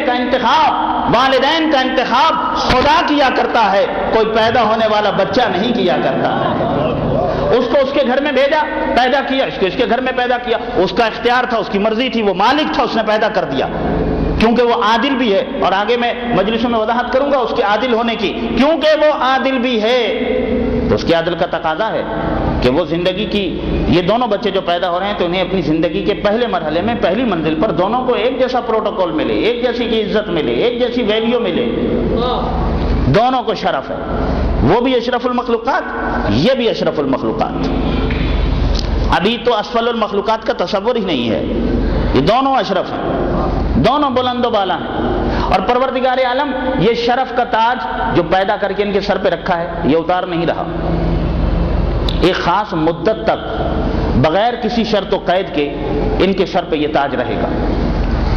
کا انتخاب، والدین کا انتخاب خدا کیا کرتا ہے، کوئی پیدا ہونے والا بچہ نہیں کیا کرتا ہے۔ اس کو اس کے گھر میں بھیجا، پیدا کیا، اس کو اس کے گھر میں پیدا کیا، اس کا اختیار تھا، اس کی مرضی تھی، وہ مالک تھا، اس نے پیدا کر دیا، کیونکہ وہ عادل بھی ہے۔ اور آگے میں مجلسوں میں وضاحت کروں گا اس کے عادل ہونے کی، کیونکہ وہ عادل بھی ہے تو اس کے عدل کا تقاضا ہے کہ وہ زندگی کی، یہ دونوں بچے جو پیدا ہو رہے ہیں تو انہیں اپنی زندگی کے پہلے مرحلے میں، پہلی منزل پر دونوں کو ایک جیسا پروٹوکول ملے، ایک جیسی کی عزت ملے، ایک جیسی ویلیو ملے، دونوں کو شرف ہے۔ وہ بھی اشرف المخلوقات، یہ بھی اشرف المخلوقات۔ ابھی تو اسفل المخلوقات کا تصور ہی نہیں ہے، یہ دونوں اشرف ہیں، دونوں بلند و بالا ہیں۔ اور پروردگار عالم یہ شرف کا تاج جو پیدا کر کے ان کے سر پہ رکھا ہے یہ اتار نہیں رہا، ایک خاص مدت تک بغیر کسی شرط و قید کے ان کے سر پہ یہ تاج رہے گا۔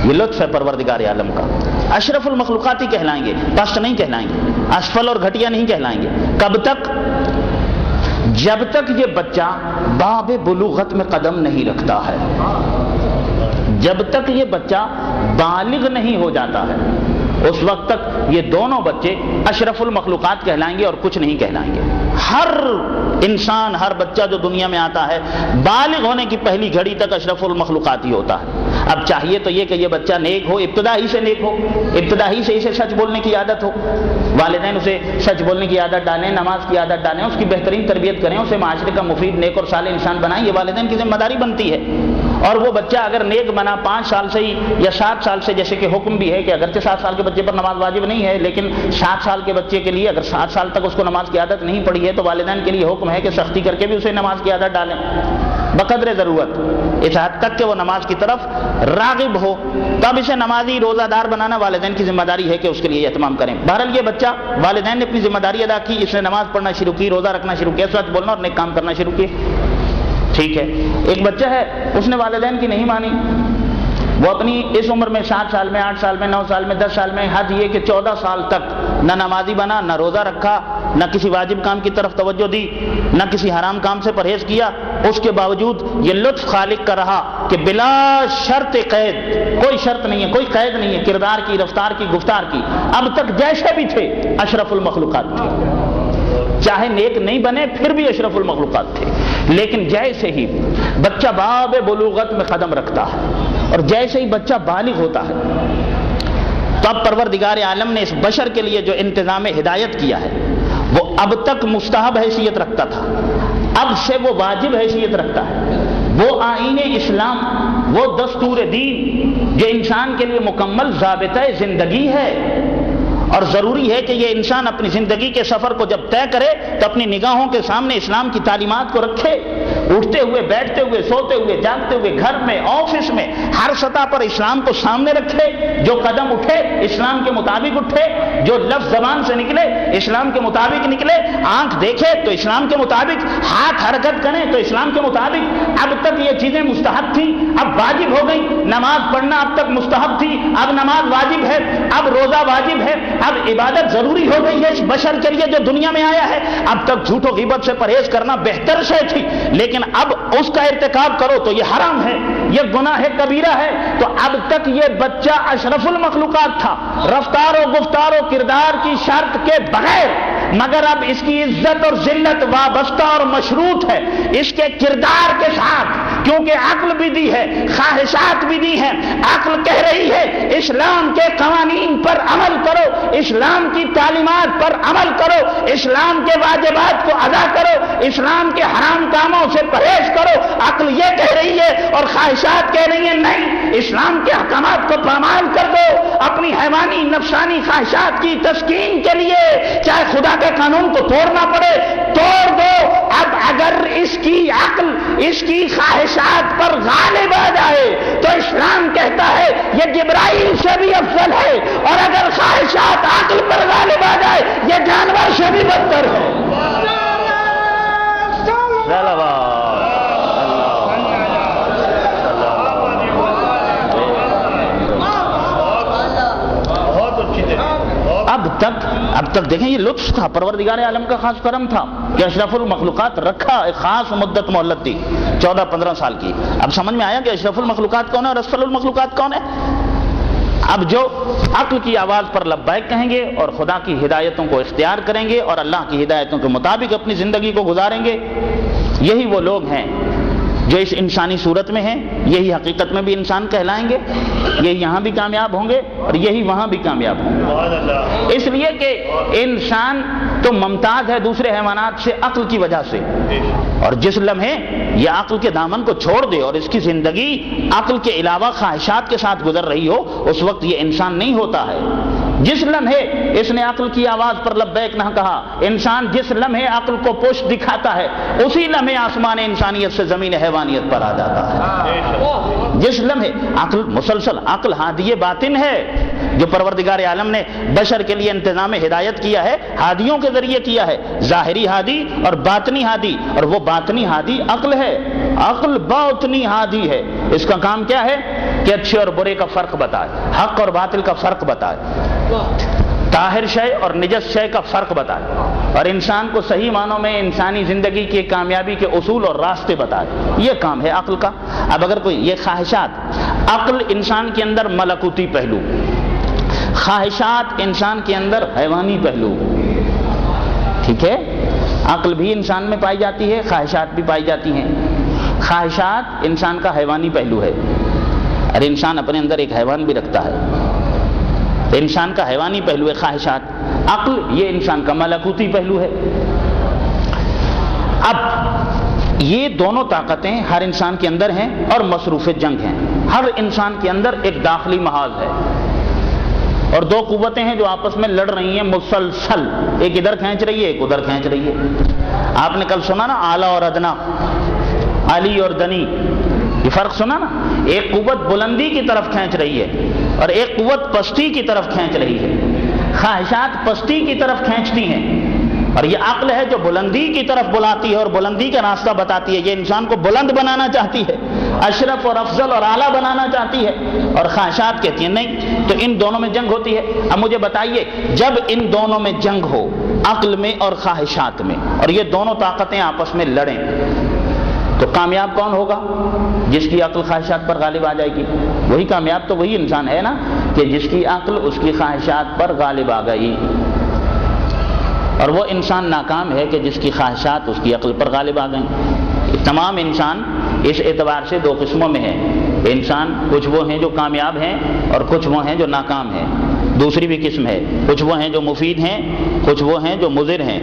یہ لطف ہے پروردگار عالم کا۔ اشرف المخلوقات ہی کہلائیں گے، پست نہیں کہلائیں گے، اسفل اور گھٹیا نہیں کہلائیں گے۔ کب تک؟ جب تک یہ بچہ باب بلوغت میں قدم نہیں رکھتا ہے، جب تک یہ بچہ بالغ نہیں ہو جاتا ہے، اس وقت تک یہ دونوں بچے اشرف المخلوقات کہلائیں گے اور کچھ نہیں کہلائیں گے۔ ہر انسان، ہر بچہ جو دنیا میں آتا ہے بالغ ہونے کی پہلی گھڑی تک اشرف المخلوقات ہی ہوتا ہے۔ اب چاہیے تو یہ کہ یہ بچہ نیک ہو، ابتدا ہی سے نیک ہو، ابتدا ہی سے اسے سچ بولنے کی عادت ہو، والدین اسے سچ بولنے کی عادت ڈالیں، نماز کی عادت ڈالیں، اس کی بہترین تربیت کریں، اسے معاشرے کا مفید، نیک اور صالح انسان بنائیں، یہ والدین کی ذمہ داری بنتی ہے۔ اور وہ بچہ اگر نیک بنا 5 سال سے ہی یا 7 سال سے، جیسے کہ حکم بھی ہے کہ اگرچہ 7 سال کے بچے پر نماز واجب نہیں ہے، لیکن 7 سال کے بچے کے لیے اگر 7 سال تک اس کو نماز کی عادت نہیں پڑی ہے تو والدین کے لیے حکم ہے کہ سختی کر کے بھی اسے نماز کی عادت ڈالیں بقدر ضرورت، اس حد تک کہ وہ نماز کی طرف راغب ہو، تب اسے نمازی روزہ دار بنانا والدین کی ذمہ داری ہے کہ اس کے لیے اہتمام کریں۔ بہرحال یہ بچہ، والدین نے اپنی ذمہ داری ادا کی، اس نے نماز پڑھنا شروع کی، روزہ رکھنا شروع کیا، سچ بولنا اور نیک کام کرنا شروع کیے، ٹھیک ہے۔ ایک بچہ ہے، اس نے والدین کی نہیں مانی، وہ اپنی اس عمر میں 7 سال میں، 8 سال میں، 9 سال میں، 10 سال میں، حد یہ کہ 14 سال تک نہ نمازی بنا، نہ روزہ رکھا، نہ کسی واجب کام کی طرف توجہ دی، نہ کسی حرام کام سے پرہیز کیا، اس کے باوجود یہ لطف خالق کا رہا کہ بلا شرط قید، کوئی شرط نہیں ہے، کوئی قید نہیں ہے، کردار کی، رفتار کی، گفتار کی، اب تک جیسے بھی تھے اشرف المخلوقات تھے، چاہے نیک نہیں بنے پھر بھی اشرف المخلوقات تھے۔ لیکن جیسے ہی بچہ باب بلوغت میں قدم رکھتا ہے اور جیسے ہی بچہ بالغ ہوتا ہے تو اب پروردگار عالم نے اس بشر کے لیے جو انتظام ہدایت کیا ہے وہ اب تک مستحب حیثیت رکھتا تھا، اب سے وہ واجب حیثیت رکھتا ہے۔ وہ آئین اسلام، وہ دستور دین جو انسان کے لیے مکمل ضابطہ زندگی ہے، اور ضروری ہے کہ یہ انسان اپنی زندگی کے سفر کو جب طے کرے تو اپنی نگاہوں کے سامنے اسلام کی تعلیمات کو رکھے، اٹھتے ہوئے، بیٹھتے ہوئے، سوتے ہوئے، جاگتے ہوئے، گھر میں، آفس میں، ہر سطح پر اسلام کو سامنے رکھے، جو قدم اٹھے اسلام کے مطابق اٹھے، جو لفظ زبان سے نکلے اسلام کے مطابق نکلے، آنکھ دیکھے تو اسلام کے مطابق، ہاتھ حرکت کریں تو اسلام کے مطابق۔ اب تک یہ چیزیں مستحب تھیں، اب واجب ہو گئی۔ نماز پڑھنا اب تک مستحب تھی، اب نماز واجب ہے، اب روزہ واجب ہے، اب عبادت ضروری ہو گئی ہے اس بشر کے لیے جو دنیا میں آیا ہے۔ اب تک جھوٹ و غیبت سے پرہیز کرنا بہتر شے تھی، لیکن اب اس کا ارتکاب کرو تو یہ حرام ہے، یہ گناہ کبیرہ ہے۔ تو اب تک یہ بچہ اشرف المخلوقات تھا، رفتار و گفتار و کردار کی شرط کے بغیر، مگر اب اس کی عزت اور ذلت وابستہ اور مشروط ہے اس کے کردار کے ساتھ، کیونکہ عقل بھی دی ہے، خواہشات بھی دی ہیں۔ عقل کہہ رہی ہے اسلام کے قوانین پر عمل کرو، اسلام کی تعلیمات پر عمل کرو، اسلام کے واجبات کو ادا کرو، اسلام کے حرام کاموں سے پرہیز کرو۔ عقل یہ کہہ رہی ہے اور خواہشات کہہ رہی ہیں نہیں، اسلام کے احکامات کو پامال کر دو، اپنی حیوانی نفسانی خواہشات کی تسکین کے لیے چاہے خدا کے قانون کو توڑنا پڑے توڑ دو۔ اب اگر اس کی عقل اس کی خواہشات پر غالب آ جائے تو اسلام کہتا ہے یہ جبرائیل سے بھی افضل ہے، اور اگر خواہشات عقل پر غالب آ جائے یہ جانور سے بھی بدتر ہے۔ اب تک دیکھیں یہ لطف تھا، پروردگار عالم کا خاص کرم تھا کہ اشرف المخلوقات رکھا، ایک خاص مدت مہلت دی 14-15 سال کی۔ اب سمجھ میں آیا کہ اشرف المخلوقات کون ہے اور اسفل المخلوقات کون ہے؟ اب جو عقل کی آواز پر لبیک کہیں گے اور خدا کی ہدایتوں کو اختیار کریں گے اور اللہ کی ہدایتوں کے مطابق اپنی زندگی کو گزاریں گے، یہی وہ لوگ ہیں جو اس انسانی صورت میں ہیں، یہی حقیقت میں بھی انسان کہلائیں گے، یہی یہاں بھی کامیاب ہوں گے اور یہی وہاں بھی کامیاب ہوں گے۔ اس لیے کہ انسان تو ممتاز ہے دوسرے حیوانات سے عقل کی وجہ سے، اور جس لمحے یہ عقل کے دامن کو چھوڑ دے اور اس کی زندگی عقل کے علاوہ خواہشات کے ساتھ گزر رہی ہو، اس وقت یہ انسان نہیں ہوتا ہے۔ جس لمحے اس نے عقل کی آواز پر لبیک نہ کہا، انسان جس لمحے عقل کو پشت دکھاتا ہے اسی لمحے آسمان انسانیت سے زمین حیوانیت پر آ جاتا ہے۔ جس لمحے عقل مسلسل عقل ہادی باطن ہے جو پروردگار عالم نے بشر کے لیے انتظام ہدایت کیا ہے، ہادیوں کے ذریعے کیا ہے، ظاہری ہادی اور باطنی ہادی، اور وہ باطنی ہادی عقل ہے، عقل باطنی ہادی ہے۔ اس کا کام کیا ہے کہ اچھے اور برے کا فرق بتائے، حق اور باطل کا فرق بتائے، طاہر شے اور نجس شے کا فرق بتائے، اور انسان کو صحیح معنوں میں انسانی زندگی کی کامیابی کے اصول اور راستے بتائے۔ یہ کام ہے عقل کا۔ اب اگر کوئی یہ خواہشات، عقل انسان کے اندر ملکوتی پہلو، خواہشات انسان کے اندر حیوانی پہلو، ٹھیک ہے، عقل بھی انسان میں پائی جاتی ہے، خواہشات بھی پائی جاتی ہیں۔ خواہشات انسان کا حیوانی پہلو ہے، اور انسان اپنے اندر ایک حیوان بھی رکھتا ہے، انسان کا حیوانی پہلو ہے خواہشات۔ عقل یہ انسان کا ملکوتی پہلو ہے۔ اب یہ دونوں طاقتیں ہر انسان کے اندر ہیں اور مصروف جنگ ہیں۔ ہر انسان کے اندر ایک داخلی محاذ ہے اور دو قوتیں ہیں جو آپس میں لڑ رہی ہیں مسلسل، ایک ادھر کھینچ رہی ہے ایک ادھر کھینچ رہی ہے۔ آپ نے کل سنا نا اعلیٰ اور ادنا، علی اور دنی، یہ فرق سنا نا؟ ایک قوت بلندی کی طرف کھینچ رہی ہے اور ایک قوت پستی کی طرف کھینچ رہی ہے۔ خواہشات پستی کی طرف کھینچتی ہیں اور یہ عقل ہے جو بلندی کی طرف بلاتی ہے اور بلندی کا راستہ بتاتی ہے۔ یہ انسان کو بلند بنانا چاہتی ہے، اشرف اور افضل اور اعلیٰ بنانا چاہتی ہے، اور خواہشات کہتی ہیں نہیں۔ تو ان دونوں میں جنگ ہوتی ہے۔ اب مجھے بتائیے، جب ان دونوں میں جنگ ہو، عقل میں اور خواہشات میں، اور یہ دونوں طاقتیں آپس میں لڑیں، تو کامیاب کون ہوگا؟ جس کی عقل خواہشات پر غالب آ جائے گی، وہی کامیاب تو وہی انسان ہے نا کہ جس کی عقل اس کی خواہشات پر غالب آ گئی، اور وہ انسان ناکام ہے کہ جس کی خواہشات اس کی عقل پر غالب آ گئیں۔ تمام انسان اس اعتبار سے دو قسموں میں ہیں۔ انسان کچھ وہ ہیں جو کامیاب ہیں اور کچھ وہ ہیں جو ناکام ہیں۔ دوسری بھی قسم ہے، کچھ وہ ہیں جو مفید ہیں، کچھ وہ ہیں جو مضر ہیں۔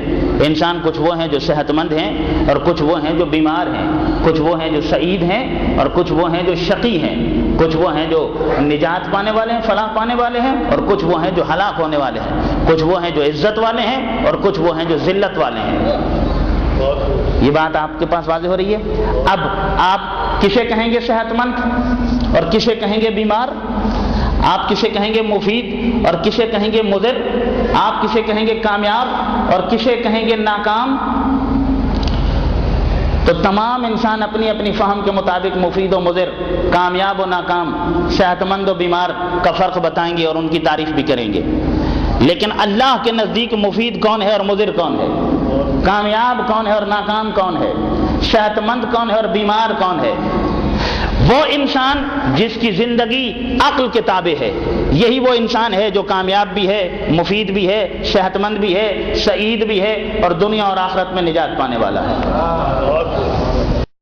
انسان کچھ وہ ہیں جو صحت مند ہیں اور کچھ وہ ہیں جو بیمار ہیں، کچھ وہ ہیں جو سعید ہیں اور کچھ وہ ہیں جو شقی ہیں، کچھ وہ ہیں جو نجات پانے والے ہیں، فلاح پانے والے ہیں، اور کچھ وہ ہیں جو ہلاک ہونے والے ہیں، کچھ وہ ہیں جو عزت والے ہیں اور کچھ وہ ہیں جو ذلت والے ہیں۔ یہ بات آپ کے پاس واضح ہو رہی ہے؟ اب آپ کسے کہیں گے صحت مند اور کسے کہیں گے بیمار؟ آپ کسے کہیں گے مفید اور کسے کہیں گے مضر؟ آپ کسے کہیں گے کامیاب اور کسے کہیں گے ناکام؟ تو تمام انسان اپنی اپنی فہم کے مطابق مفید و مضر، کامیاب و ناکام، صحت مند و بیمار کا فرق بتائیں گے اور ان کی تعریف بھی کریں گے۔ لیکن اللہ کے نزدیک مفید کون ہے اور مضر کون ہے؟ کامیاب کون ہے اور ناکام کون ہے؟ صحت مند کون ہے اور بیمار کون ہے؟ وہ انسان جس کی زندگی عقل کے تابع ہے، یہی وہ انسان ہے جو کامیاب بھی ہے، مفید بھی ہے، صحت مند بھی ہے، سعید بھی ہے اور دنیا اور آخرت میں نجات پانے والا ہے۔